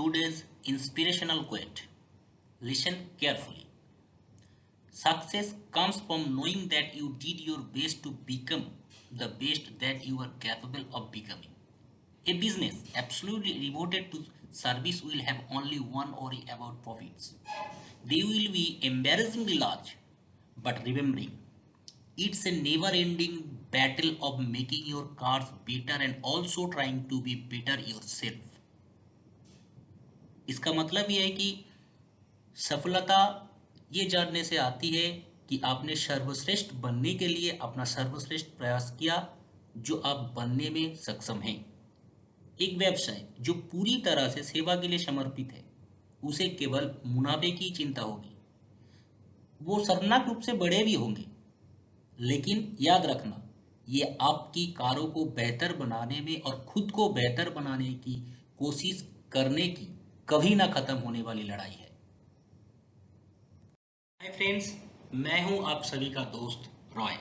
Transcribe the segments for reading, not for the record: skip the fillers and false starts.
Today's inspirational quote. Listen carefully. Success comes from knowing that you did your best to become the best that you are capable of becoming. A business absolutely devoted to service will have only one worry about profits. They will be embarrassingly large, but remembering it's a never ending battle of making your cars better and also trying to be better yourself. इसका मतलब ये है कि सफलता ये जानने से आती है कि आपने सर्वश्रेष्ठ बनने के लिए अपना सर्वश्रेष्ठ प्रयास किया जो आप बनने में सक्षम हैं। एक व्यवसाय जो पूरी तरह से सेवा के लिए समर्पित है उसे केवल मुनाफे की चिंता होगी। वो शर्मनाक रूप से बड़े भी होंगे, लेकिन याद रखना ये आपकी कारों को बेहतर बनाने में और खुद को बेहतर बनाने की कोशिश करने की कभी ना खत्म होने वाली लड़ाई है। हाय फ्रेंड्स, मैं हूं आप सभी का दोस्त रॉय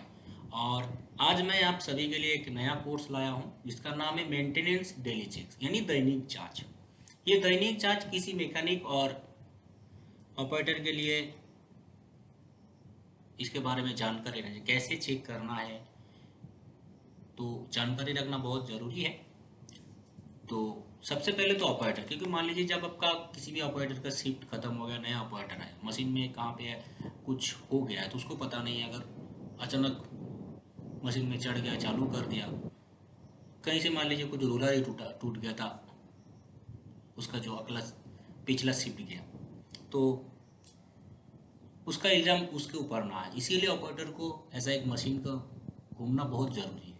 और आज मैं आप सभी के लिए एक नया कोर्स लाया हूं जिसका नाम है मेंटेनेंस डेली चेक्स यानी दैनिक जांच। ये दैनिक जांच किसी मैकेनिक और ऑपरेटर के लिए इसके बारे में जानकारी रखना, कैसे चेक करना है, तो जानकारी रखना बहुत ज़रूरी है। तो सबसे पहले तो ऑपरेटर, क्योंकि मान लीजिए जब आपका किसी भी ऑपरेटर का शिफ्ट खत्म हो गया, नया ऑपरेटर आया, मशीन में कहाँ पे है कुछ हो गया है तो उसको पता नहीं है। अगर अचानक मशीन में चढ़ गया, चालू कर दिया, कहीं से मान लीजिए कुछ रोलर ही टूट गया था, उसका जो अगला पिछला शिफ्ट गया, तो उसका इल्ज़ाम उसके ऊपर ना आए, इसीलिए ऑपरेटर को ऐसा एक मशीन का घूमना बहुत ज़रूरी है।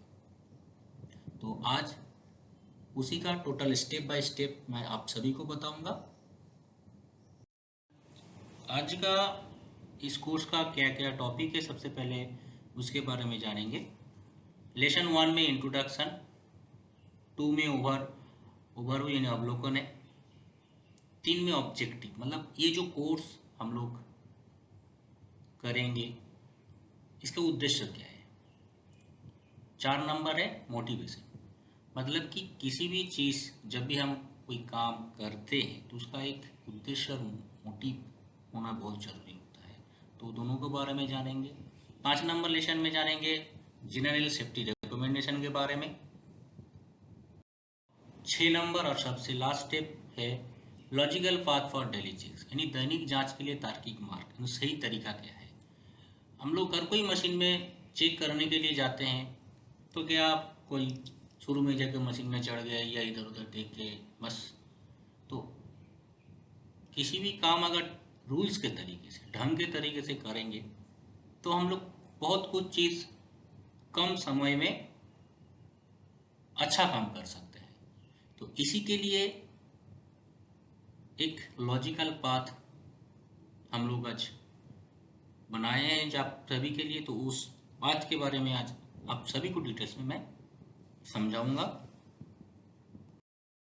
तो आज उसी का टोटल स्टेप बाय स्टेप मैं आप सभी को बताऊंगा। आज का इस कोर्स का क्या क्या टॉपिक है, सबसे पहले उसके बारे में जानेंगे। लेसन 1 में इंट्रोडक्शन, 2 में ओवरव्यू यानी अवलोकन है, 3 में ऑब्जेक्टिव, मतलब ये जो कोर्स हम लोग करेंगे इसका उद्देश्य क्या है। 4 नंबर है मोटिवेशन, मतलब कि किसी भी चीज़ जब भी हम कोई काम करते हैं तो उसका एक उद्देश्य और मोटिव होना बहुत ज़रूरी होता है, तो दोनों के बारे में जानेंगे। 5 नंबर लेसन में जानेंगे जनरल सेफ्टी रिकमेंडेशन के बारे में। 6 नंबर और सबसे लास्ट स्टेप है logical path for daily checks, यानी दैनिक जांच के लिए तार्किक मार्ग, यानी सही तरीका क्या है। हम लोग हर कोई मशीन में चेक करने के लिए जाते हैं तो क्या आप कोई शुरू में जाकर मशीन में चढ़ गए या इधर उधर देख के बस, तो किसी भी काम अगर रूल्स के तरीके से, ढंग के तरीके से करेंगे तो हम लोग बहुत कुछ चीज़ कम समय में अच्छा काम कर सकते हैं। तो इसी के लिए एक लॉजिकल पाथ हम लोग आज बनाए हैं जो आप सभी के लिए, तो उस पाथ के बारे में आज आप सभी को डिटेल्स में मैं समझाऊंगा।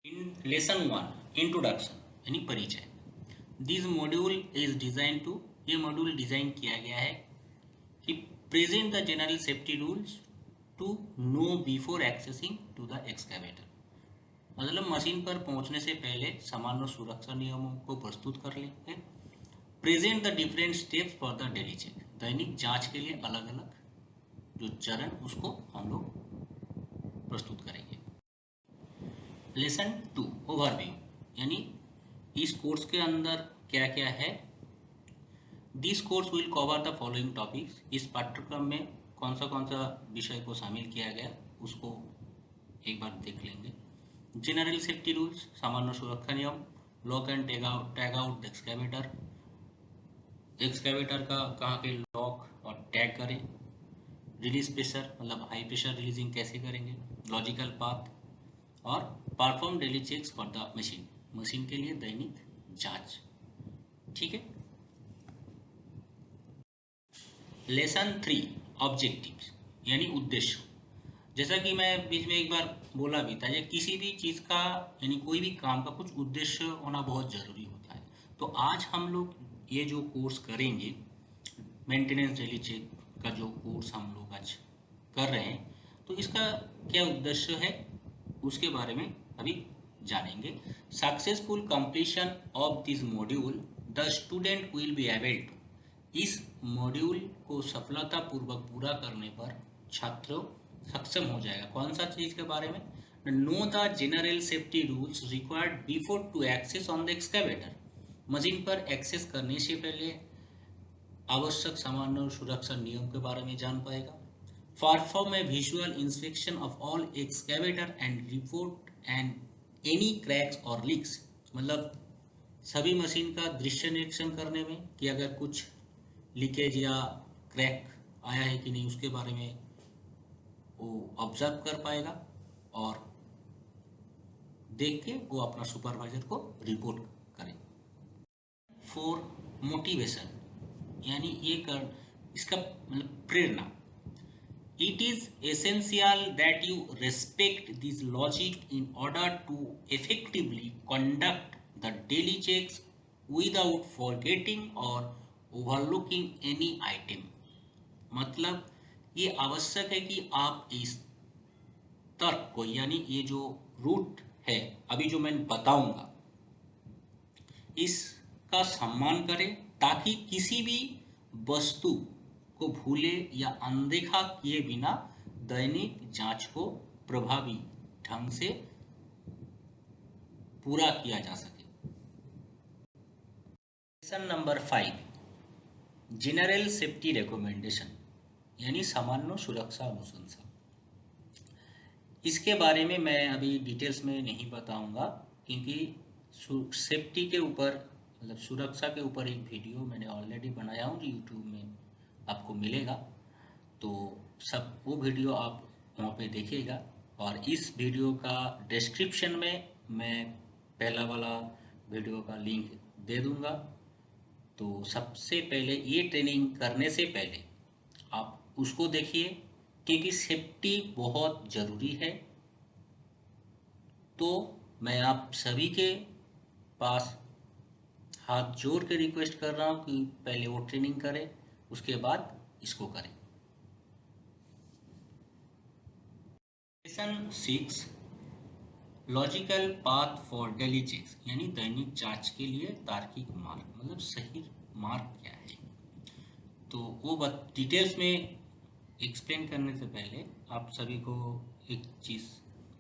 इन लेसन 1 इंट्रोडक्शन यानी परिचय, this module is design to, ये मॉड्यूल डिजाइन किया गया है कि present the general safety rules to know before accessing to the excavator, मतलब मशीन पर पहुंचने से पहले सामान्य सुरक्षा नियमों को प्रस्तुत कर लेंगे। Present the different steps for the daily check, दैनिक जांच के लिए अलग अलग जो चरण उसको हम लोग प्रस्तुत करेंगे। लेसन 2 ओवरव्यू, यानी इस कोर्स के अंदर क्या क्या है। This course will cover the following topics, इस पाठ्यक्रम में कौन सा विषय को शामिल किया गया उसको एक बार देख लेंगे। जनरल सेफ्टी रूल्स, सामान्य सुरक्षा नियम, lock and tag out excavator, excavator का कहाँ पे लॉक और टैग करें, रिलीज प्रेशर मतलब हाई प्रेशर रिलीजिंग कैसे करेंगे, लॉजिकल पाथ, और perform daily checks for the machine, machine के लिए दैनिक जांच। ठीक है। लेसन 3 ऑब्जेक्टिव्स यानी उद्देश्य, जैसा कि मैं बीच में एक बार बोला भी था, ये किसी भी चीज़ का यानी कोई भी काम का कुछ उद्देश्य होना बहुत ज़रूरी होता है। तो आज हम लोग ये जो कोर्स करेंगे मेंटेनेंस डेली चेक का जो कोर्स हम लोग आज कर रहे हैं, तो इसका क्या उद्देश्य है उसके बारे में अभी जानेंगे। Successful completion of this module the student will be able to, इस मॉड्यूल को सफलतापूर्वक पूरा करने पर छात्र सक्षम हो जाएगा। कौन सा चीज के बारे में? Know the general safety rules required before to access on the excavator, machine पर एक्सेस करने से पहले आवश्यक सामान्य और सुरक्षा नियम के बारे में जान पाएगा। Perform a visual inspection of all excavator and report and any cracks और लीक्स, मतलब सभी मशीन का दृश्य निरीक्षण करने में कि अगर कुछ लीकेज या क्रैक आया है कि नहीं उसके बारे में वो ऑब्जर्व कर पाएगा और देख के वो अपना सुपरवाइजर को रिपोर्ट करे। फॉर मोटिवेशन, यानी ये कर इसका मतलब प्रेरणा, it is essential that you respect this logic in order to effectively conduct the daily checks without forgetting और ओवरलुकिंग एनी आइटम। मतलब ये आवश्यक है कि आप इस तर्क को, यानी ये जो रूट है अभी जो मैं बताऊंगा, इसका सम्मान करें ताकि किसी भी वस्तु को भूले या अनदेखा किए बिना दैनिक जांच को प्रभावी ढंग से पूरा किया जा सके। Section number 5, general safety recommendation, यानी सामान्य सुरक्षा अनुशंसा। इसके बारे में मैं अभी डिटेल्स में नहीं बताऊंगा क्योंकि सेफ्टी के ऊपर मतलब सुरक्षा के ऊपर एक वीडियो मैंने ऑलरेडी बनाया हूँ, यूट्यूब में आपको मिलेगा, तो सब वो वीडियो आप वहाँ पे देखिएगा। और इस वीडियो का डिस्क्रिप्शन में मैं पहला वाला वीडियो का लिंक दे दूँगा। तो सबसे पहले ये ट्रेनिंग करने से पहले आप उसको देखिए क्योंकि सेफ्टी बहुत ज़रूरी है। तो मैं आप सभी के पास हाथ जोड़ के रिक्वेस्ट कर रहा हूँ कि पहले वो ट्रेनिंग करें, उसके बाद इसको करें। Session 6, logical path for daily checks, यानी दैनिक जांच के लिए तार्किक मार्ग, मतलब सही मार्ग क्या है। तो वो डिटेल्स में एक्सप्लेन करने से पहले आप सभी को एक चीज़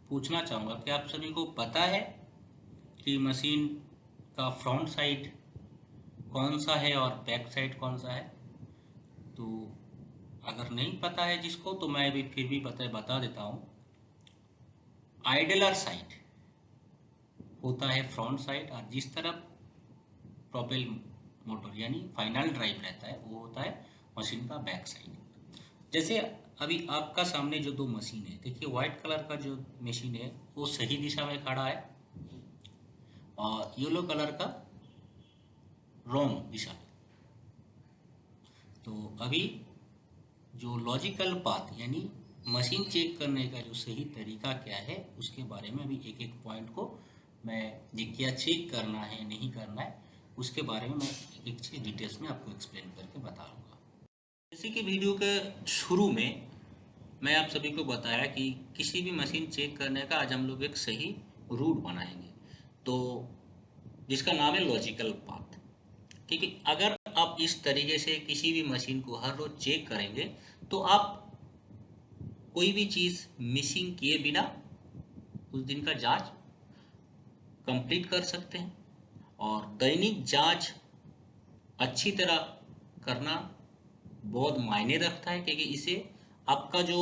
पूछना चाहूँगा कि आप सभी को पता है कि मशीन का फ्रंट साइड कौन सा है और बैक साइड कौन सा है? तो अगर नहीं पता है जिसको, तो मैं भी फिर भी बता देता हूँ। आइडलर साइड होता है फ्रंट साइड और जिस तरफ प्रोपेल मोटर यानी फाइनल ड्राइव रहता है वो होता है मशीन का बैक साइड। जैसे अभी आपका सामने जो दो मशीन है, देखिए व्हाइट कलर का जो मशीन है वो सही दिशा में खड़ा है और येलो कलर का रॉन्ग दिशा में। तो अभी जो लॉजिकल पाथ यानी मशीन चेक करने का जो सही तरीका क्या है उसके बारे में अभी एक एक पॉइंट को मैं क्या चेक करना है नहीं करना है उसके बारे में मैं एक एक चीज़ डिटेल्स में आपको एक्सप्लेन करके बता दूँगा। जैसे कि वीडियो के शुरू में मैं आप सभी को बताया कि किसी भी मशीन चेक करने का आज हम लोग एक सही रूट बनाएंगे, तो जिसका नाम है लॉजिकल पाथ। क्योंकि अगर आप इस तरीके से किसी भी मशीन को हर रोज चेक करेंगे तो आप कोई भी चीज़ मिसिंग किए बिना उस दिन का जांच कंप्लीट कर सकते हैं। और दैनिक जांच अच्छी तरह करना बहुत मायने रखता है क्योंकि इससे आपका जो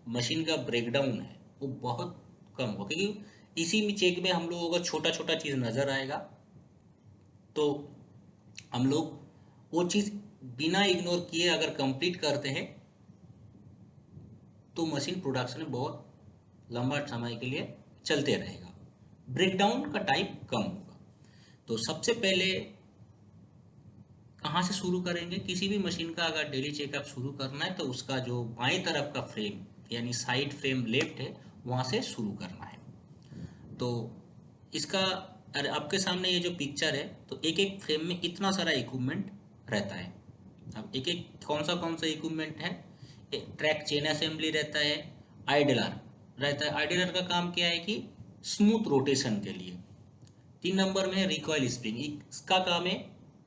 मशीन का ब्रेकडाउन है वो बहुत कम हो, क्योंकि इसी में चेक में हम लोगों को छोटा छोटा चीज़ नज़र आएगा तो हम लोग वो चीज़ बिना इग्नोर किए अगर कंप्लीट करते हैं तो मशीन प्रोडक्शन में बहुत लंबा समय के लिए चलते रहेगा, ब्रेकडाउन का टाइम कम होगा। तो सबसे पहले कहाँ से शुरू करेंगे? किसी भी मशीन का अगर डेली चेकअप शुरू करना है तो उसका जो बाएं तरफ का फ्रेम यानी साइड फ्रेम लेफ्ट है वहाँ से शुरू करना है। तो इसका आपके सामने ये जो पिक्चर है तो एक एक फ्रेम में इतना सारा इक्विपमेंट रहता है। अब एक एक कौन सा इक्विपमेंट है? ट्रैक चेन असेंबली रहता है, आइडलर रहता है। आइडलर का काम क्या है कि स्मूथ रोटेशन के लिए। 3 नंबर में रिकॉइल स्प्रिंग, इसका काम है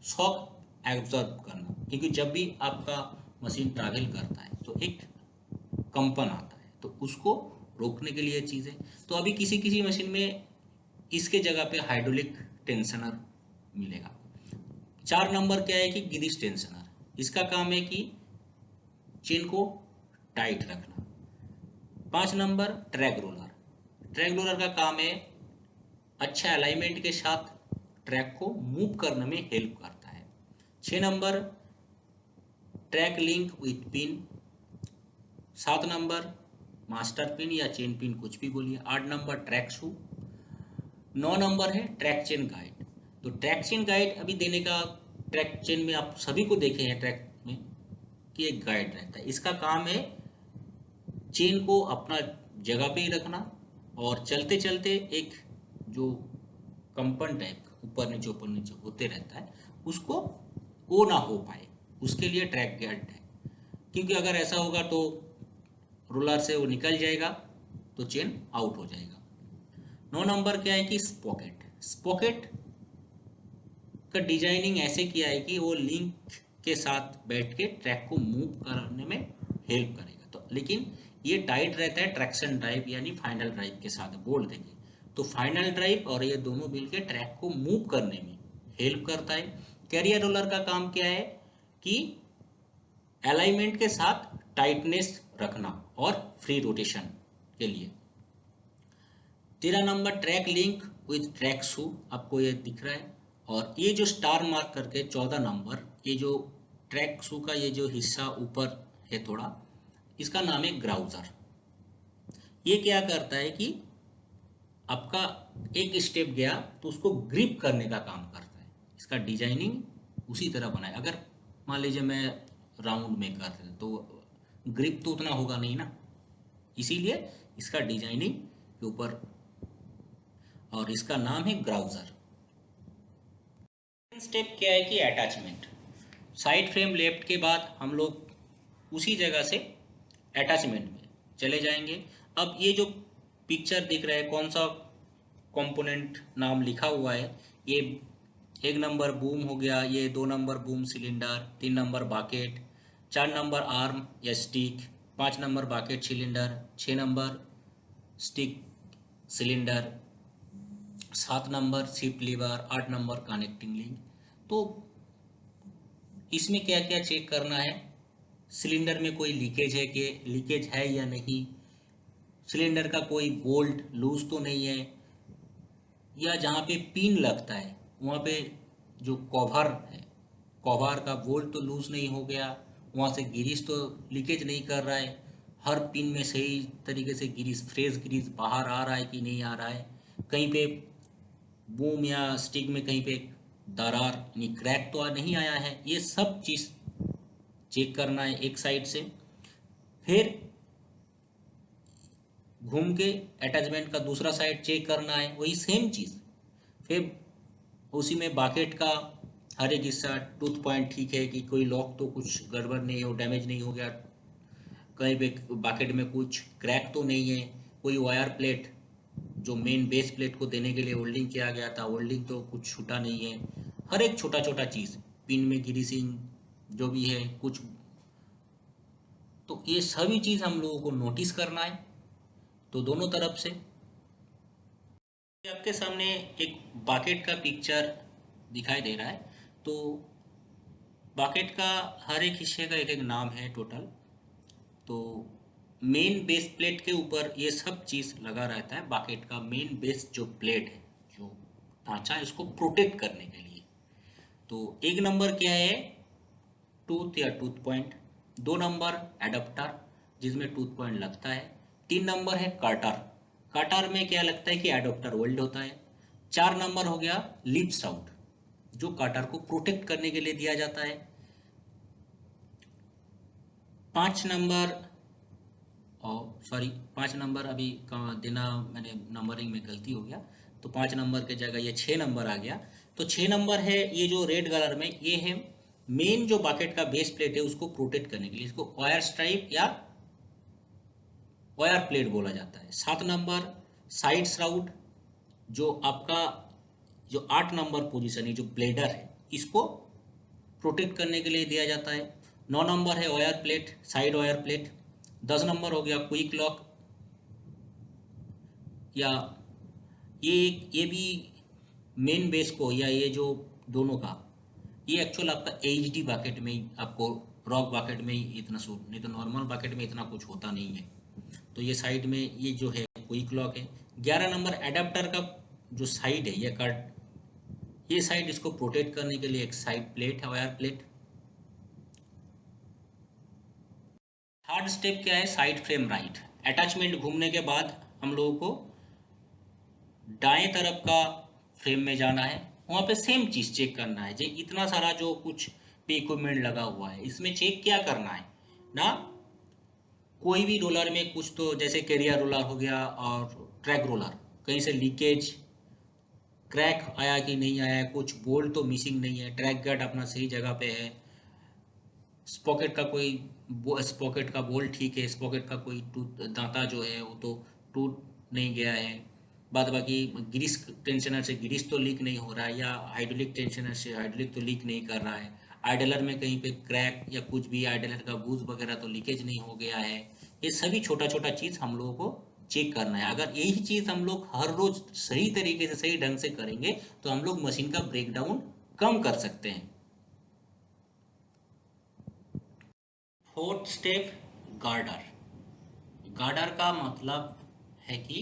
शॉक एब्जॉर्ब करना, क्योंकि जब भी आपका मशीन ट्रैवल करता है तो एक कंपन आता है, तो उसको रोकने के लिए चीज़ है। तो अभी किसी किसी मशीन में इसके जगह पे हाइड्रोलिक टेंशनर मिलेगा। 4 नंबर क्या है कि गिरिश टेंशनर, इसका काम है कि चेन को टाइट रखना। 5 number track roller, track roller का काम है अच्छा अलाइनमेंट के साथ ट्रैक को मूव करने में हेल्प करता है। 6 number track link with pin. 7 number master pin या चेन पिन, कुछ भी बोलिए। 8 नंबर ट्रैक शू। 9 नंबर है ट्रैक चेन गाइड। तो ट्रैक चेन गाइड अभी देने का, ट्रैक चेन में आप सभी को देखे हैं ट्रैक में कि एक गाइड रहता है, इसका काम है चेन को अपना जगह पे ही रखना और चलते चलते एक जो कंपन टाइप ऊपर नीचे होते रहता है उसको वो ना हो पाए, उसके लिए ट्रैक गाइड है। क्योंकि अगर ऐसा होगा तो रोलर से वो निकल जाएगा तो चेन आउट हो जाएगा। 9 नंबर क्या है कि स्पॉकेट, स्पॉकेट का डिजाइनिंग ऐसे किया है कि वो लिंक के साथ बैठ के ट्रैक को मूव करने में हेल्प करेगा। तो लेकिन ये टाइट रहता है ट्रैक्शन ड्राइव यानी फाइनल ड्राइव के साथ, बोल देंगे तो फाइनल ड्राइव और ये दोनों मिलकर ट्रैक को मूव करने में हेल्प करता है। कैरियर रोलर का काम क्या है कि अलाइनमेंट के साथ टाइटनेस रखना और फ्री रोटेशन के लिए। 13 number track link with track shoe, आपको ये दिख रहा है। और ये जो स्टार मार्क करके 14 नंबर, ये जो ट्रैक शू का ये जो हिस्सा ऊपर है थोड़ा, इसका नाम है ग्राउजर। ये क्या करता है कि आपका एक स्टेप गया तो उसको ग्रिप करने का काम करता है। इसका डिजाइनिंग उसी तरह बनाए। अगर मान लीजिए मैं राउंड में कर रहे तो ग्रिप तो उतना होगा नहीं ना, इसीलिए इसका डिजाइनिंग के ऊपर, और इसका नाम है ग्राउजर। स्टेप क्या है कि अटैचमेंट। साइड फ्रेम लेफ्ट के बाद हम लोग उसी जगह से अटैचमेंट में चले जाएंगे। अब ये जो पिक्चर दिख रहा है कौन सा कंपोनेंट नाम लिखा हुआ है, ये 1 नंबर बूम हो गया, ये 2 number boom cylinder, 3 number bucket, 4 number arm या stick, 5 number bucket cylinder, 6 number stick cylinder, 7 number ship lever, 8 number connecting link. तो इसमें क्या क्या चेक करना है, सिलेंडर में कोई लीकेज है कि लीकेज है या नहीं, सिलेंडर का कोई बोल्ट लूज तो नहीं है, या जहाँ पे पिन लगता है वहाँ पे जो कवर है, कवर का बोल्ट तो लूज नहीं हो गया, वहाँ से ग्रीस तो लीकेज नहीं कर रहा है, हर पिन में सही तरीके से ग्रीस, फ्रेश ग्रीस बाहर आ रहा है कि नहीं आ रहा है, कहीं पे बूम या स्टिक में कहीं पे दरार यानी क्रैक तो नहीं आया है, ये सब चीज़ चेक करना है एक साइड से। फिर घूम के अटैचमेंट का दूसरा साइड चेक करना है, वही सेम चीज़। फिर उसी में बाकेट का हर एक हिस्सा, टूथ पॉइंट ठीक है कि कोई लॉक तो कुछ गड़बड़ नहीं हो, डैमेज नहीं हो गया, कहीं पे बाकेट में कुछ क्रैक तो नहीं है, कोई वायर प्लेट जो मेन बेस प्लेट को देने के लिए होल्डिंग किया गया था, होल्डिंग तो कुछ छूटा नहीं है, हर एक छोटा छोटा चीज़, पिन में ग्रीसिंग जो भी है कुछ, तो ये सभी चीज़ हम लोगों को नोटिस करना है। तो दोनों तरफ से आपके सामने एक बाकेट का पिक्चर दिखाई दे रहा है। तो बाकेट का हर एक हिस्से का एक एक नाम है टोटल। तो मेन बेस प्लेट के ऊपर ये सब चीज़ लगा रहता है, बाकेट का मेन बेस जो प्लेट है, जो ढांचा है, इसको प्रोटेक्ट करने के लिए। तो 1 नंबर क्या है, टूथ या टूथ पॉइंट। 2 नंबर एडाप्टर जिसमें टूथ पॉइंट लगता है। 3 नंबर है कार्टर, कार्टर में क्या लगता है कि एडाप्टर वेल्ड होता है। 4 नंबर हो गया लिप साउट, जो कार्टर को प्रोटेक्ट करने के लिए दिया जाता है। 5 नंबर, सॉरी 5 नंबर अभी देना मैंने नंबरिंग में गलती हो गया, तो 5 नंबर के जगह ये 6 नंबर आ गया। तो 6 नंबर है ये जो रेड कलर में, ये है मेन जो बाकेट का बेस प्लेट है उसको प्रोटेक्ट करने के लिए, इसको वायर स्ट्राइप या वायर प्लेट बोला जाता है। 7 नंबर साइड श्राउड, जो आपका जो 8 नंबर पोजीशन है, जो ब्लेडर है, इसको प्रोटेक्ट करने के लिए दिया जाता है। 9 नंबर है wire plate, side wire plate. 10 number हो गया क्विक लॉक, या ये भी मेन बेस को, या ये जो दोनों का, ये एक्चुअल आपका एच डी बकेट में ही, आपको रॉक बकेट में ही इतना सूट, नहीं तो नॉर्मल बकेट में इतना कुछ होता नहीं है। तो ये साइड में ये जो है क्विक लॉक है। 11 नंबर एडाप्टर का जो साइड है, ये कट, ये साइड इसको प्रोटेक्ट करने के लिए एक साइड प्लेट है, वायर प्लेट। थर्ड स्टेप क्या है, साइड फ्रेम राइट। अटैचमेंट घूमने के बाद हम लोगों को दाएं तरफ का फ्रेम में जाना है, वहाँ पे सेम चीज़ चेक करना है। जो इतना सारा जो कुछ पे इक्विपमेंट लगा हुआ है, इसमें चेक क्या करना है ना, कोई भी रोलर में कुछ तो, जैसे कैरियर रोलर हो गया और ट्रैक रोलर, कहीं से लीकेज क्रैक आया कि नहीं आया, कुछ बोल्ट तो मिसिंग नहीं है, ट्रैक गार्ड अपना सही जगह पे है, स्पॉकेट का कोई स्पॉकेट का बोल्ट ठीक है, स्पॉकेट का कोई टूट दांता जो है वो तो टूट नहीं गया है, बाद बाकी ग्रीस टेंशनर से ग्रीस तो लीक नहीं हो रहा है, या हाइड्रोलिक टेंशनर से हाइड्रोलिक तो लीक नहीं कर रहा है, आइडलर में कहीं पे क्रैक या कुछ भी, आइडलर का बूज वगैरह तो लीकेज नहीं हो गया है। ये सभी छोटा छोटा चीज़ हम लोगों को चेक करना है। अगर यही चीज़ हम लोग हर रोज सही तरीके से सही ढंग से करेंगे तो हम लोग मशीन का ब्रेकडाउन कम कर सकते हैं। Fourth step, girder. गार्डर का मतलब है कि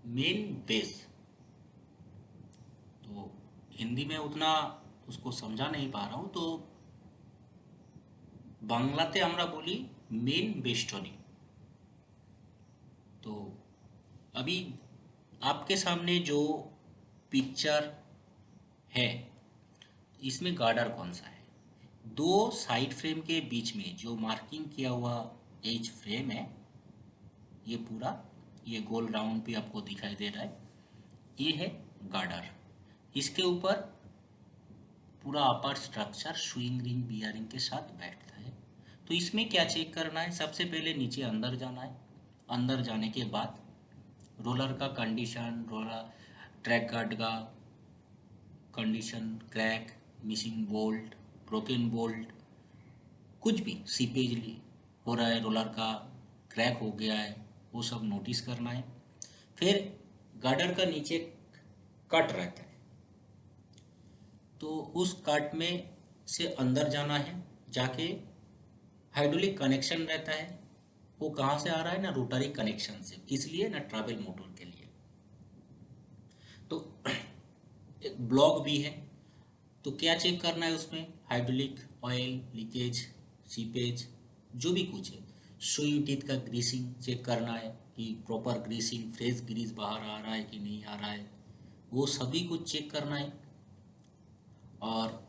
मेन बेस। तो हिंदी में उतना उसको समझा नहीं पा रहा हूँ, तो बांग्लाते আমরা বলি मेन बेस्टनी। तो अभी आपके सामने जो पिक्चर है, इसमें गार्डर कौन सा है? दो साइड फ्रेम के बीच में जो मार्किंग किया हुआ एज फ्रेम है, ये पूरा, ये गोल राउंड भी आपको दिखाई दे रहा है, ये है गार्डर। इसके ऊपर पूरा अपर स्ट्रक्चर स्विंग रिंग बियरिंग के साथ बैठता है। तो इसमें क्या चेक करना है, सबसे पहले नीचे अंदर जाना है। अंदर जाने के बाद रोलर का कंडीशन, रोलर ट्रैक गार्ड का condition, crack, missing bolt, broken bolt, कुछ भी सीपेज हो रहा है, रोलर का क्रैक हो गया है, वो सब नोटिस करना है। फिर गार्डर का नीचे कट रहता है, तो उस कट में से अंदर जाना है, जाके हाइड्रोलिक कनेक्शन रहता है, वो कहाँ से आ रहा है ना, रोटरी कनेक्शन से, इसलिए ना ट्रैवल मोटर के लिए। तो एक ब्लॉक भी है, तो क्या चेक करना है उसमें, हाइड्रोलिक ऑयल लीकेज, सीपेज, जो भी कुछ है। स्विंग टीथ का ग्रीसिंग चेक करना है कि प्रॉपर ग्रीसिंग, फ्रेश ग्रीस बाहर आ रहा है कि नहीं आ रहा है, वो सभी कुछ चेक करना है। और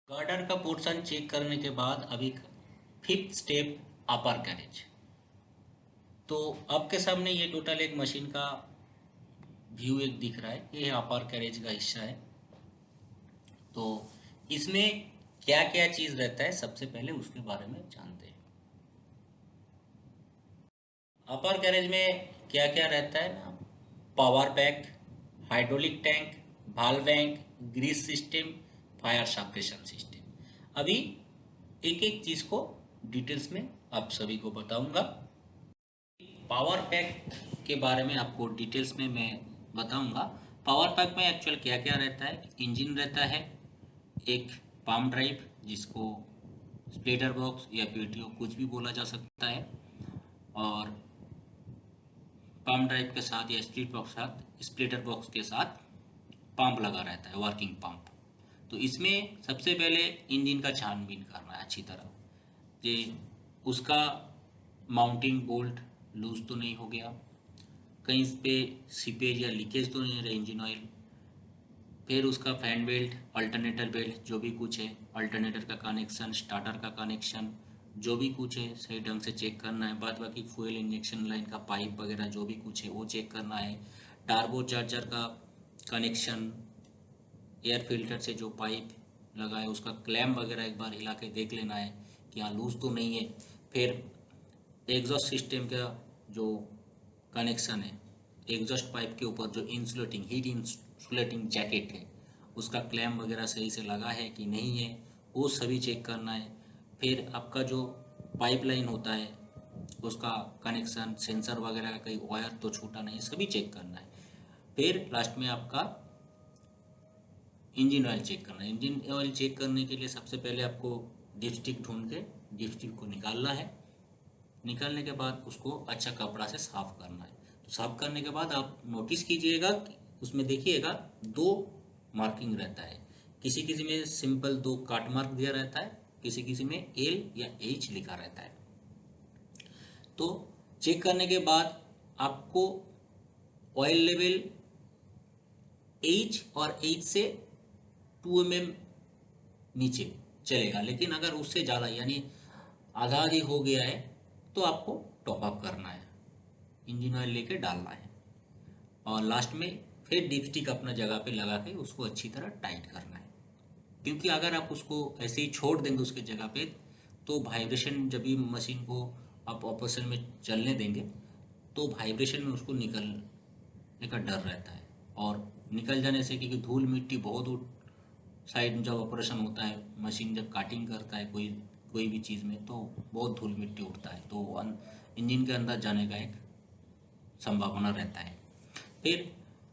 गार्डर का पोर्शन चेक करने के बाद अभी फिफ्थ स्टेप, अपर कैरेज। तो आपके सामने ये टोटल एक मशीन का व्यू एक दिख रहा है, ये अपर कैरेज का हिस्सा है। तो इसमें क्या क्या चीज़ रहता है, सबसे पहले उसके बारे में जानते हैं। अपर कैरेज में क्या क्या रहता है ना, power pack, hydraulic tank, valve bank, grease system, fire suppression system. अभी एक एक चीज़ को डिटेल्स में आप सभी को बताऊंगा। पावर पैक के बारे में आपको डिटेल्स में मैं बताऊंगा। पावर पैक में एक्चुअल क्या क्या रहता है, इंजन रहता है, एक पाम ड्राइव जिसको स्प्लिटर बॉक्स या पीटीओ कुछ भी बोला जा सकता है, और पाम ड्राइव के साथ या स्प्लिटर बॉक्स के साथ पंप लगा रहता है, वर्किंग पंप। तो इसमें सबसे पहले इंजन का छानबीन करना है अच्छी तरह, कि उसका माउंटिंग बोल्ट लूज तो नहीं हो गया, कहीं पे सीपेज या लीकेज तो नहीं रहा इंजन ऑयल। फिर उसका फैन बेल्ट, अल्टरनेटर बेल्ट, जो भी कुछ है, अल्टरनेटर का कनेक्शन, स्टार्टर का कनेक्शन, जो भी कुछ है सही ढंग से चेक करना है। बाद बाकी फ्यूल इंजेक्शन लाइन का पाइप वगैरह जो भी कुछ है वो चेक करना है। टार्बो चार्जर का कनेक्शन, एयर फिल्टर से जो पाइप लगा है उसका क्लैम्प वगैरह एक बार हिला के देख लेना है कि हाँ लूज तो नहीं है। फिर एग्जॉस्ट सिस्टम का जो कनेक्शन है, एग्जॉस्ट पाइप के ऊपर जो इंसुलेटिंग हीट इंसुलेटिंग जैकेट है उसका क्लैम्प वगैरह सही से लगा है कि नहीं है, वो सभी चेक करना है। फिर आपका जो पाइपलाइन होता है उसका कनेक्शन, सेंसर वगैरह का कहीं वायर तो छूटा नहीं, सभी चेक करना है। फिर लास्ट में आपका इंजन ऑयल चेक करना है। इंजन ऑयल चेक करने के लिए सबसे पहले आपको डिपस्टिक ढूंढ के डिपस्टिक को निकालना है। निकालने के बाद उसको अच्छा कपड़ा से साफ करना है। तो साफ करने के बाद आप नोटिस कीजिएगा कि उसमें देखिएगा दो मार्किंग रहता है, किसी किसी में सिंपल दो काट मार्क दिया रहता है, किसी किसी में एल या एच लिखा रहता है। तो चेक करने के बाद आपको ऑयल लेवल एच और एच से 2 mm नीचे चलेगा, लेकिन अगर उससे ज़्यादा यानी आधा आधी हो गया है तो आपको टॉप अप करना है, इंजन ऑयल लेके डालना है और लास्ट में फिर डिपस्टिक अपना जगह पे लगा के उसको अच्छी तरह टाइट करना है। क्योंकि अगर आप उसको ऐसे ही छोड़ देंगे उसके जगह पे तो वाइब्रेशन, जब भी मशीन को आप ऑपरेशन में चलने देंगे तो वाइब्रेशन में उसको निकलने का डर रहता है। और निकल जाने से, क्योंकि धूल मिट्टी बहुत साइड जब ऑपरेशन होता है, मशीन जब काटिंग करता है कोई भी चीज़ में, तो बहुत धूल मिट्टी उड़ता है, तो इंजन के अंदर जाने का एक संभावना रहता है। फिर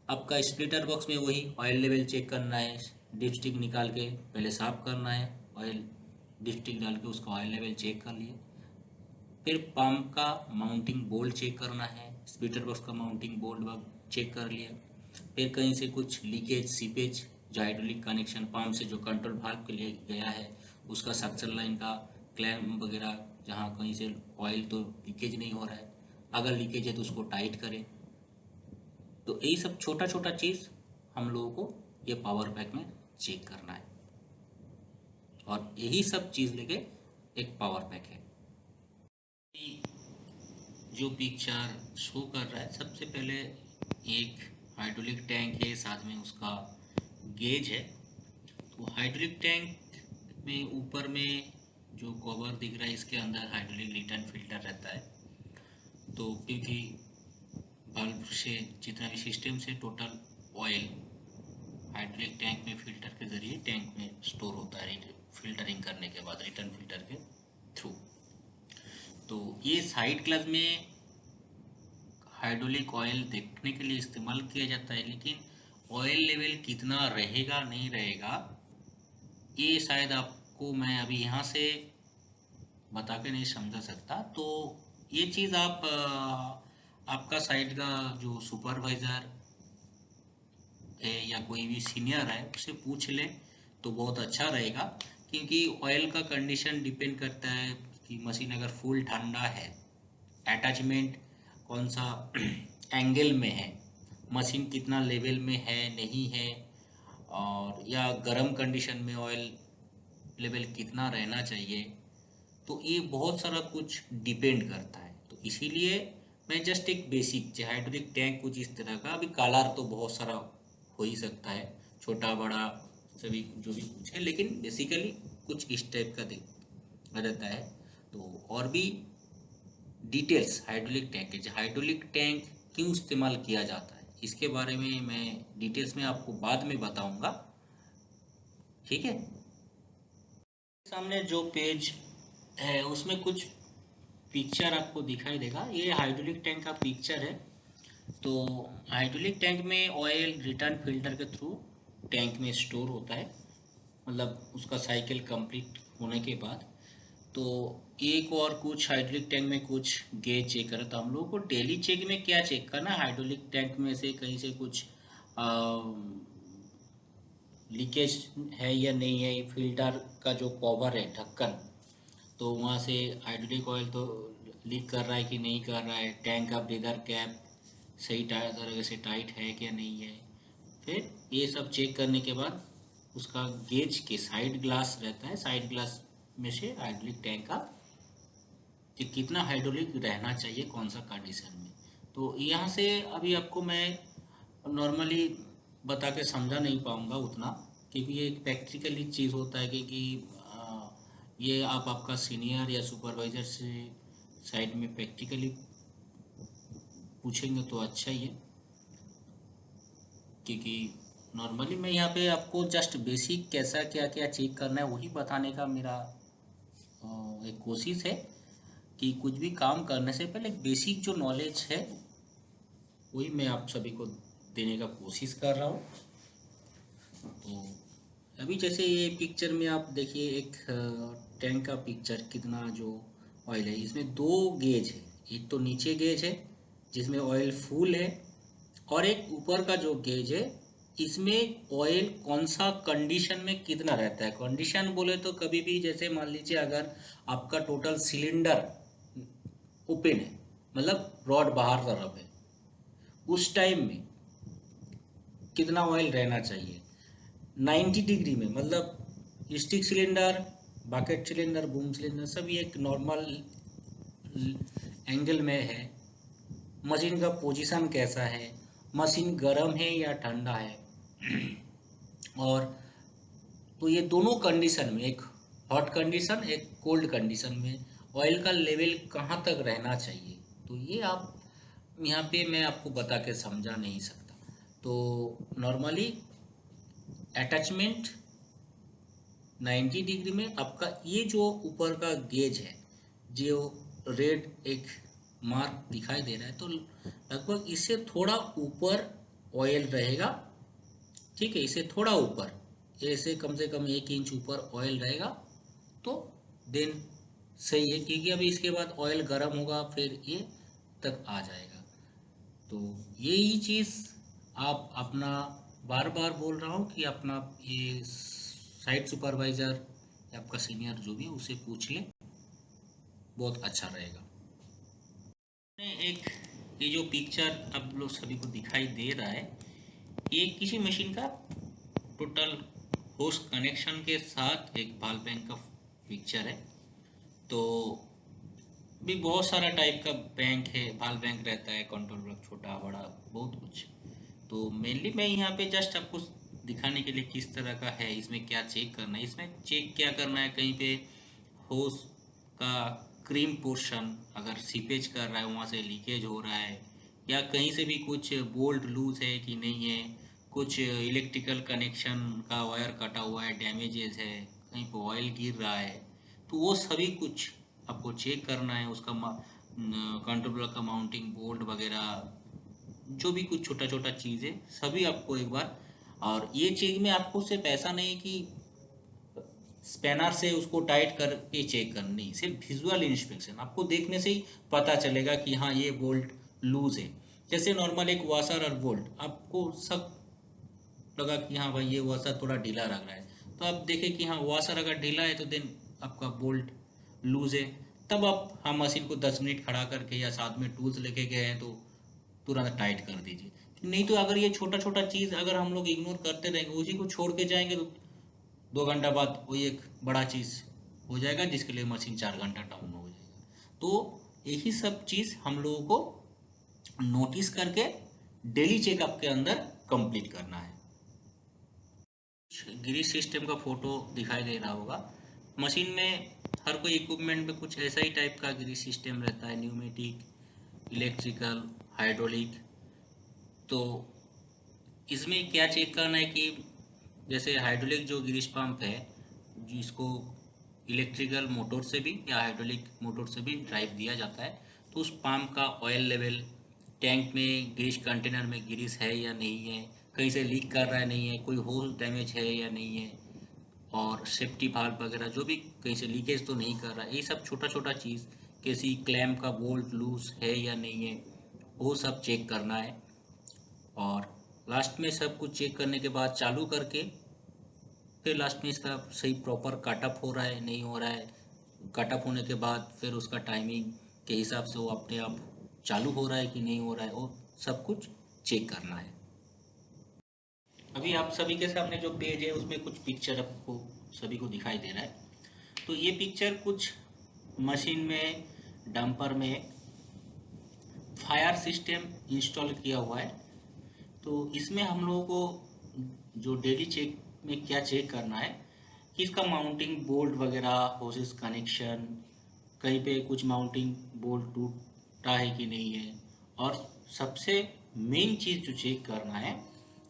आपका स्प्लिटर बॉक्स में वही ऑयल लेवल चेक करना है, डिपस्टिक निकाल के पहले साफ करना है, ऑयल डिपस्टिक डाल के उसका ऑयल लेवल चेक कर लिए। फिर पंप का माउंटिंग बोल्ट चेक करना है, स्प्लिटर बॉक्स का माउंटिंग बोल्ट चेक कर लिया। फिर कहीं से कुछ लीकेज सीपेज, जो हाइड्रोलिक कनेक्शन पंप से जो कंट्रोल वाल्व के लिए गया है उसका सक्शन लाइन का क्लैम्प वगैरह, जहाँ कहीं से ऑयल तो लीकेज नहीं हो रहा है, अगर लीकेज है तो उसको टाइट करें। तो यही सब छोटा छोटा चीज़ हम लोगों को ये पावर पैक में चेक करना है, और यही सब चीज़ लेके एक पावर पैक है। जो पिक्चर शो कर रहा है, सबसे पहले एक हाइड्रोलिक टैंक है, साथ में उसका गेज है। तो हाइड्रोलिक टैंक में ऊपर में जो कवर दिख रहा है इसके अंदर हाइड्रोलिक रिटर्न फिल्टर रहता है। तो क्योंकि बल्ब से जितना भी सिस्टम से टोटल ऑयल हाइड्रोलिक टैंक में फिल्टर के जरिए टैंक में स्टोर होता है, फिल्टरिंग करने के बाद रिटर्न फिल्टर के थ्रू। तो ये साइड क्लास में हाइड्रोलिक ऑयल देखने के लिए इस्तेमाल किया जाता है, लेकिन ऑयल लेवल कितना रहेगा नहीं रहेगा ये शायद आपको मैं अभी यहाँ से बता के नहीं समझा सकता। तो ये चीज़ आप आपका साइड का जो सुपरवाइज़र है या कोई भी सीनियर है उससे पूछ लें तो बहुत अच्छा रहेगा, क्योंकि ऑयल का कंडीशन डिपेंड करता है कि मशीन अगर फुल ठंडा है, अटैचमेंट कौन सा एंगल में है, मशीन कितना लेवल में है नहीं है, और या गर्म कंडीशन में ऑयल लेवल कितना रहना चाहिए, तो ये बहुत सारा कुछ डिपेंड करता है। तो इसीलिए मैं जस्ट एक बेसिक हाइड्रोलिक टैंक कुछ इस तरह का, अभी कलर तो बहुत सारा हो ही सकता है, छोटा बड़ा सभी जो भी कुछ है, लेकिन बेसिकली कुछ इस टाइप का रहता है। तो और भी डिटेल्स हाइड्रोलिक टैंक है, हाइड्रोलिक टैंक क्यों इस्तेमाल किया जाता है इसके बारे में मैं डिटेल्स में आपको बाद में बताऊंगा, ठीक है। सामने जो पेज है उसमें कुछ पिक्चर आपको दिखाई देगा, ये हाइड्रोलिक टैंक का पिक्चर है। तो हाइड्रोलिक टैंक में ऑयल रिटर्न फिल्टर के थ्रू टैंक में स्टोर होता है, मतलब उसका साइकिल कंप्लीट होने के बाद। तो एक और कुछ हाइड्रोलिक टैंक में कुछ गेज चेक करें, तो हम लोग को डेली चेक में क्या चेक करना है, हाइड्रोलिक टैंक में से कहीं से कुछ लीकेज है या नहीं है, फिल्टर का जो कवर है ढक्कन, तो वहाँ से हाइड्रोलिक ऑयल तो लीक कर रहा है कि नहीं कर रहा है, टैंक का ब्रीदर कैप सही तरह से टाइट है क्या नहीं है। फिर ये सब चेक करने के बाद उसका गेज के साइड ग्लास रहता है, साइड ग्लास में से हाइड्रोलिक टैंक का कि कितना हाइड्रोलिक रहना चाहिए कौन सा कंडीशन में। तो यहाँ से अभी आपको मैं नॉर्मली बता के समझा नहीं पाऊँगा उतना, क्योंकि ये एक प्रैक्टिकली चीज़ होता है कि ये आप आपका सीनियर या सुपरवाइजर से साइड में प्रैक्टिकली पूछेंगे तो अच्छा ही है, क्योंकि नॉर्मली मैं यहाँ पे आपको जस्ट बेसिक कैसा क्या क्या चेक करना है वही बताने का मेरा एक कोशिश है कि कुछ भी काम करने से पहले बेसिक जो नॉलेज है वही मैं आप सभी को देने का कोशिश कर रहा हूँ। तो अभी जैसे ये पिक्चर में आप देखिए एक टैंक का पिक्चर, कितना जो ऑयल है इसमें दो गेज है। एक तो नीचे गेज है जिसमें ऑयल फुल है, और एक ऊपर का जो गेज है इसमें ऑयल कौन सा कंडीशन में कितना रहता है। कंडीशन बोले तो कभी भी जैसे मान लीजिए अगर आपका टोटल सिलेंडर ओपन है, मतलब रॉड बाहर तरफ है, उस टाइम में कितना ऑयल रहना चाहिए। 90 डिग्री में मतलब stick cylinder, bucket cylinder, boom cylinder सभी एक नॉर्मल एंगल में है। मशीन का पोजीशन कैसा है, मशीन गर्म है या ठंडा है, और तो ये दोनों कंडीशन में, एक हॉट कंडीशन एक कोल्ड कंडीशन में ऑयल का लेवल कहाँ तक रहना चाहिए, तो ये आप यहाँ पे मैं आपको बता के समझा नहीं सकता। तो नॉर्मली अटैचमेंट 90 डिग्री में आपका ये जो ऊपर का गेज है, जो रेड एक मार्क दिखाई दे रहा है, तो लगभग इससे थोड़ा ऊपर ऑयल रहेगा। ठीक है, इससे थोड़ा ऊपर, ऐसे कम से कम 1 इंच ऊपर ऑयल रहेगा तो देन सही है, क्योंकि अभी इसके बाद ऑयल गर्म होगा फिर ये तक आ जाएगा। तो यही चीज़ आप अपना, बार बार बोल रहा हूँ कि अपना ये साइट सुपरवाइज़र या आपका सीनियर जो भी है उससे पूछ लें, बहुत अच्छा रहेगा। एक ये जो पिक्चर आप लोग सभी को दिखाई दे रहा है, ये किसी मशीन का टोटल होस्ट कनेक्शन के साथ एक बॉल बैंक का पिक्चर है। तो भी बहुत सारा टाइप का बैंक है, बॉल बैंक रहता है, कंट्रोल ब्लॉक छोटा बड़ा बहुत कुछ। तो मेनली मैं यहाँ पे जस्ट आपको दिखाने के लिए किस तरह का है, इसमें क्या चेक करना है। इसमें चेक क्या करना है, कहीं पे होस का क्रीम पोर्शन अगर सीपेज कर रहा है, वहाँ से लीकेज हो रहा है, या कहीं से भी कुछ बोल्ट लूज है कि नहीं है, कुछ इलेक्ट्रिकल कनेक्शन का वायर कटा हुआ है, डैमेजेस है, कहीं पर ऑयल गिर रहा है, तो वो सभी कुछ आपको चेक करना है। उसका कंट्रोल ब्लॉक का माउंटिंग बोल्ट वगैरह जो भी कुछ छोटा छोटा चीज़ है सभी आपको एक बार, और ये चीज़ में आपको सिर्फ ऐसा नहीं कि स्पैनर से उसको टाइट करके चेक करना, नहीं, सिर्फ विजुअल इंस्पेक्शन, आपको देखने से ही पता चलेगा कि हाँ ये बोल्ट लूज है। जैसे नॉर्मल एक वाशर और बोल्ट आपको सब लगा कि हाँ भाई ये वाशर थोड़ा ढीला लग रहा है, तो आप देखें कि हाँ वाशर अगर ढीला है तो देन आपका बोल्ट लूज है, तब आप हाँ मशीन को 10 मिनट खड़ा करके या साथ में टूल्स लेके गए हैं तो तुरंत टाइट कर दीजिए। नहीं तो अगर ये छोटा छोटा चीज़ अगर हम लोग इग्नोर करते रहेंगे, उसी को छोड़ के जाएंगे, तो 2 घंटा बाद वही एक बड़ा चीज़ हो जाएगा जिसके लिए मशीन 4 घंटा डाउन हो जाएगा। तो यही सब चीज़ हम लोगों को नोटिस करके डेली चेकअप के अंदर कंप्लीट करना है। ग्रीस सिस्टम का फोटो दिखाई दे रहा होगा। मशीन में हर कोई इक्विपमेंट में कुछ ऐसा ही टाइप का ग्रीस सिस्टम रहता है, न्यूमेटिक, इलेक्ट्रिकल, हाइड्रोलिक। तो इसमें क्या चेक करना है कि जैसे हाइड्रोलिक जो ग्रीस पंप है, जिसको इलेक्ट्रिकल मोटर से भी या हाइड्रोलिक मोटर से भी ड्राइव दिया जाता है, तो उस पंप का ऑयल लेवल, टैंक में ग्रीस कंटेनर में ग्रीस है या नहीं है, कहीं से लीक कर रहा है नहीं है, कोई होस डैमेज है या नहीं है, और सेफ्टी वाल्व वगैरह जो भी कहीं से लीकेज तो नहीं कर रहा है, ये सब छोटा छोटा चीज़, किसी क्लैम्प का बोल्ट लूज है या नहीं है, वो सब चेक करना है। और लास्ट में सब कुछ चेक करने के बाद चालू करके फिर लास्ट में इसका सही प्रॉपर कटअप हो रहा है नहीं हो रहा है, कटअप होने के बाद फिर उसका टाइमिंग के हिसाब से वो अपने आप चालू हो रहा है कि नहीं हो रहा है, वो सब कुछ चेक करना है। अभी आप सभी के सामने जो पेज है उसमें कुछ पिक्चर आपको सभी को दिखाई दे रहा है। तो ये पिक्चर कुछ मशीन में, डंपर में फायर सिस्टम इंस्टॉल किया हुआ है। तो इसमें हम लोगों को जो डेली चेक में क्या चेक करना है, कि इसका माउंटिंग बोल्ट वगैरह होसेस कनेक्शन, कहीं पे कुछ माउंटिंग बोल्ट टूटा है कि नहीं है, और सबसे मेन चीज़ जो चेक करना है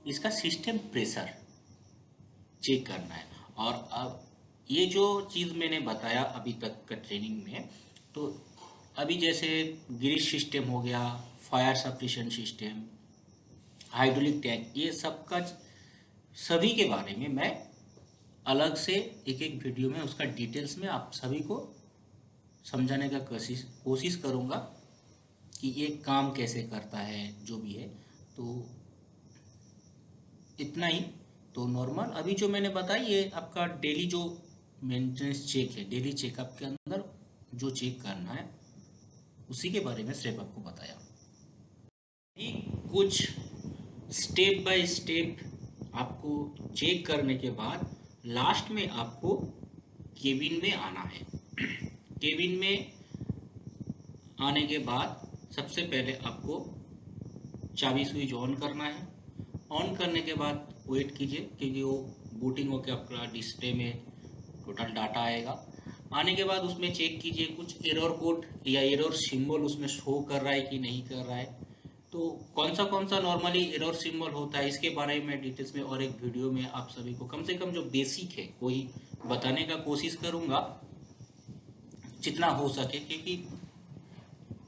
इसका सिस्टम प्रेशर चेक करना है। और अब ये जो चीज़ मैंने बताया अभी तक का ट्रेनिंग में, तो अभी जैसे ग्रिज सिस्टम हो गया, fire suppression system, hydraulic tank, ये सब का सभी के बारे में मैं अलग से एक एक वीडियो में उसका डिटेल्स में आप सभी को समझाने का कोशिश करूँगा कि ये काम कैसे करता है जो भी है। तो इतना ही। तो नॉर्मल अभी जो मैंने बताया ये आपका डेली जो मेंटेनेंस चेक है, डेली चेकअप के अंदर जो चेक करना है उसी के बारे में सिर्फ आपको बताया। ये कुछ स्टेप बाय स्टेप आपको चेक करने के बाद लास्ट में आपको केबिन में आना है। केबिन में आने के बाद सबसे पहले आपको चाबी स्विच ऑन करना है। ऑन करने के बाद वेट कीजिए क्योंकि वो बूटिंग होकर आपका डिस्प्ले में टोटल डाटा आएगा। आने के बाद उसमें चेक कीजिए कुछ एरर कोड या एरर सिंबल उसमें शो कर रहा है कि नहीं कर रहा है। तो कौन सा नॉर्मली एरर सिंबल होता है इसके बारे में डिटेल्स में और एक वीडियो में आप सभी को कम से कम जो बेसिक है वही बताने का कोशिश करूँगा जितना हो सके, क्योंकि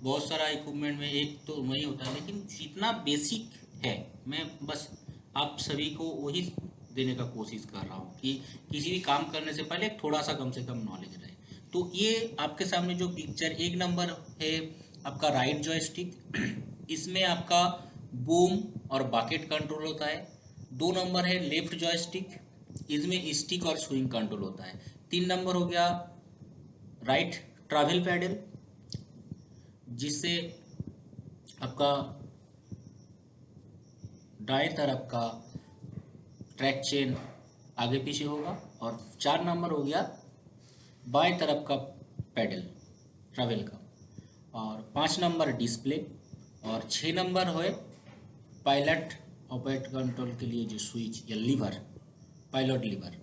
बहुत सारा इक्विपमेंट में एक तो वही होता है, लेकिन जितना बेसिक है मैं बस आप सभी को वही देने का कोशिश कर रहा हूँ कि किसी भी काम करने से पहले थोड़ा सा कम से कम नॉलेज रहे। तो ये आपके सामने जो पिक्चर एक नंबर है आपका राइट जॉयस्टिक, इसमें आपका बूम और बकेट कंट्रोल होता है। 2 नंबर है लेफ्ट जॉयस्टिक, इसमें स्टिक और स्विंग कंट्रोल होता है। 3 नंबर हो गया राइट ट्रैवल पैडल, जिससे आपका दाएं तरफ का ट्रैक चेन आगे पीछे होगा। और 4 नंबर हो गया बाएं तरफ का पैडल ट्रैवल का। और 5 नंबर डिस्प्ले। और 6 नंबर है पायलट ऑपरेट कंट्रोल के लिए जो स्विच या लीवर, पायलट लीवर।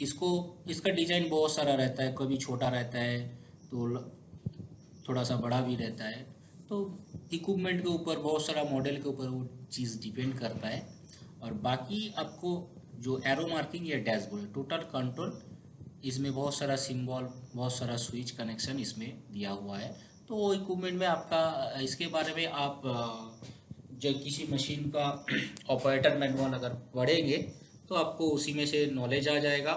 इसका डिजाइन बहुत सारा रहता है, कभी छोटा रहता है तो थोड़ा सा बड़ा भी रहता है। तो इक्विपमेंट के ऊपर, बहुत सारा मॉडल के ऊपर वो चीज़ डिपेंड करता है। और बाकी आपको जो एरो मार्किंग या डैशबोर्ड टोटल कंट्रोल, इसमें बहुत सारा सिंबल, बहुत सारा स्विच कनेक्शन इसमें दिया हुआ है। तो वो इक्विपमेंट में आपका इसके बारे में आप जब किसी मशीन का ऑपरेटर मैनुअल अगर पढ़ेंगे तो आपको उसी में से नॉलेज आ जाएगा।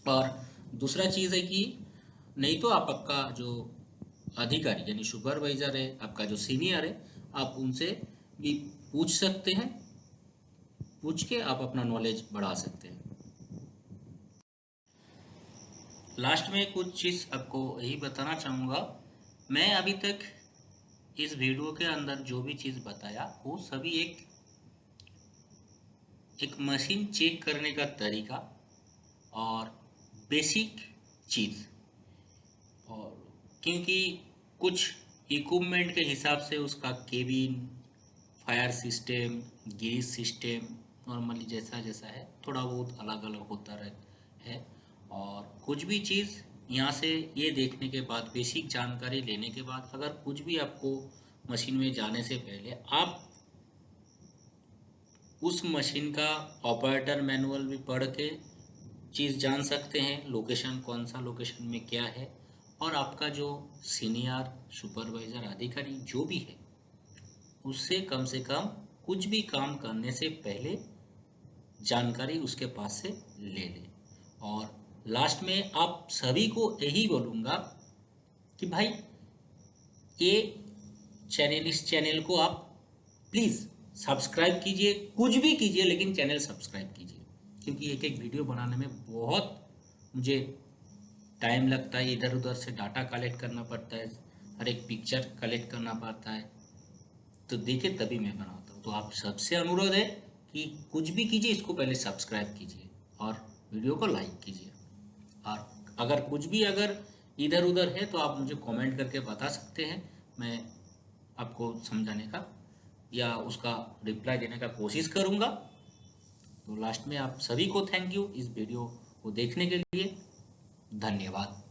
और दूसरा चीज़ है कि नहीं तो आप आपका जो अधिकारी यानी सुपरवाइजर है, आपका जो सीनियर है, आप उनसे भी पूछ सकते हैं, पूछ के आप अपना नॉलेज बढ़ा सकते हैं। लास्ट में कुछ चीज़ आपको यही बताना चाहूँगा, मैं अभी तक इस वीडियो के अंदर जो भी चीज़ बताया वो सभी एक मशीन चेक करने का तरीका और बेसिक चीज़। और क्योंकि कुछ इक्विपमेंट के हिसाब से उसका cabin, fire system, grease system normally जैसा जैसा है थोड़ा बहुत अलग अलग होता है। और कुछ भी चीज़ यहाँ से ये देखने के बाद, बेसिक जानकारी लेने के बाद, अगर कुछ भी आपको मशीन में जाने से पहले आप उस मशीन का ऑपरेटर मैनुअल भी पढ़ के चीज़ जान सकते हैं, लोकेशन कौन सा लोकेशन में क्या है। और आपका जो सीनियर सुपरवाइज़र अधिकारी जो भी है उससे कम से कम कुछ भी काम करने से पहले जानकारी उसके पास से ले लें। और लास्ट में आप सभी को यही बोलूँगा कि भाई ये इस चैनल को आप प्लीज़ सब्सक्राइब कीजिए, कुछ भी कीजिए लेकिन चैनल सब्सक्राइब कीजिए, क्योंकि एक एक वीडियो बनाने में बहुत मुझे टाइम लगता है, इधर उधर से डाटा कलेक्ट करना पड़ता है, हर एक पिक्चर कलेक्ट करना पड़ता है, तो देखिए तभी मैं बनाता हूँ। तो आप सबसे अनुरोध है कि कुछ भी कीजिए इसको पहले सब्सक्राइब कीजिए और वीडियो को लाइक कीजिए। और अगर कुछ भी अगर इधर उधर है तो आप मुझे कमेंट करके बता सकते हैं, मैं आपको समझाने का या उसका रिप्लाई देने का कोशिश करूँगा। तो लास्ट में आप सभी को थैंक यू इस वीडियो को देखने के लिए। धन्यवाद।